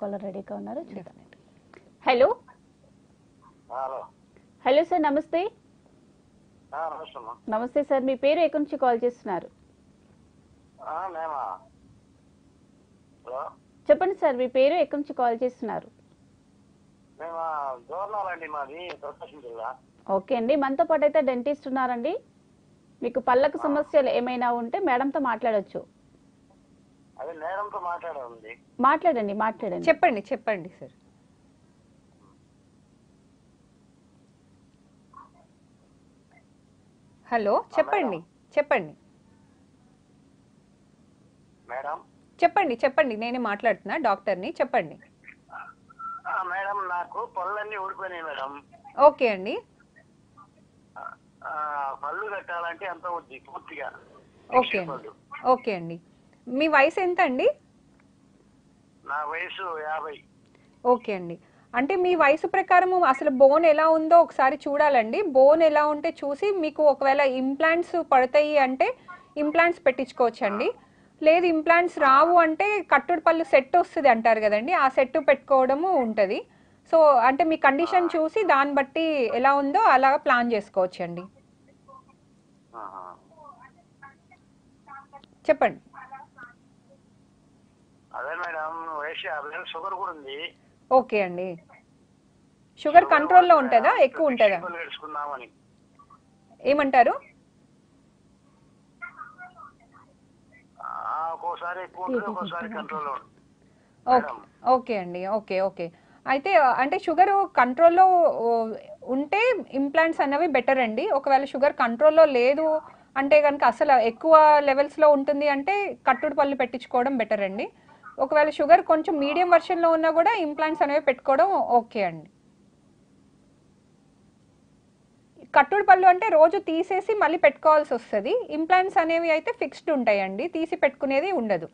Caller రెడీగా ఉన్నారు, చూద్దామండి. హలో హలో హలో సార్, నమస్తే. నమస్తే అమ్మా. నమస్తే సార్, మీ పేరు ఎక్కడి నుంచి కాల్ చేస్తున్నారు? మేమా? హలో చెప్పండి సార్, మీ పేరు ఎక్కడి నుంచి కాల్ చేస్తున్నారు? మేము దూరణాలండి, మాది ప్రకాశం జిల్లా. ఓకే అండి, మనతో పాటు అయితే డెంటిస్ట్ ఉన్నారండి. మీకు పళ్ళకు సమస్యలు ఏమైనా ఉంటే మేడంతో మాట్లాడొచ్చు. అదే మేడంతో మాట్లాడాలి. మాట్లాడండి మాట్లాడండి. చెప్పండి చెప్పండి సార్. హలో చెప్పండి చెప్పండి మేడం. చెప్పండి చెప్పండి నేనే మాట్లాడుతున్నా, డాక్టర్ని. చెప్పండి మేడం, నాకు పళ్ళన్నీ ఊడిపోయినాయి మేడం. ఓకే అండి. పళ్ళు కట్టాలంటే ఎంత అవుద్ది పూర్తిగా? ఓకే అండి. ఓకే అండి, మీ వయసు ఎంత అండి? నా వయసు 50. ఓకే అండి, అంటే మీ వయసు ప్రకారం అసలు బోన్ ఎలా ఉందో ఒకసారి చూడాలండి. బోన్ ఎలా ఉంటే చూసి మీకు ఒకవేళ ఇంప్లాంట్స్ పడతాయి అంటే ఇంప్లాంట్స్ పెట్టించుకోవచ్చండి. లేదు ఇంప్లాంట్స్ రావు అంటే కట్టుడు పళ్ళు సెట్ వస్తుంది అంటారు కదండి, ఆ సెట్ పెట్టుకోవడము ఉంటుంది. సో అంటే మీ కండిషన్ చూసి దాన్ని బట్టి ఎలా ఉందో అలా ప్లాన్ చేసుకోవచ్చండి. చెప్పండి. అదే మేడం, వయసు 50, షుగర్ కూడా ఉంది. ఓకే అండి, షుగర్ కంట్రోల్లో ఉంటుందా, ఎక్కువ ఉంటుందా? ఏమంటారు? ఒక్కోసారి ఎక్కువ ఉంటుంది, ఒక్కోసారి కంట్రోల్లో ఉంటుంది. ఓకే అండి, ఓకే ఓకే. అయితే అంటే షుగర్ కంట్రోల్లో ఉంటే ఇంప్లాంట్స్ అన్నవి బెటర్ అండి. ఒకవేళ షుగర్ కంట్రోల్లో లేదు అంటే కనుక, అసలు ఎక్కువ లెవెల్స్లో ఉంటుంది అంటే కట్టుడు పళ్ళు పెట్టించుకోవడం బెటర్ అండి. ఒకవేళ షుగర్ కొంచెం మీడియం వర్షన్లో ఉన్నా కూడా ఇంప్లాంట్స్ అనేవి పెట్టుకోవడం ఓకే అండి. కట్టుడు పళ్ళు అంటే రోజు తీసేసి మళ్ళీ పెట్టుకోవాల్సి వస్తుంది. ఇంప్లాంట్స్ అనేవి అయితే ఫిక్స్డ్ ఉంటాయండి, తీసి పెట్టుకునేది ఉండదు.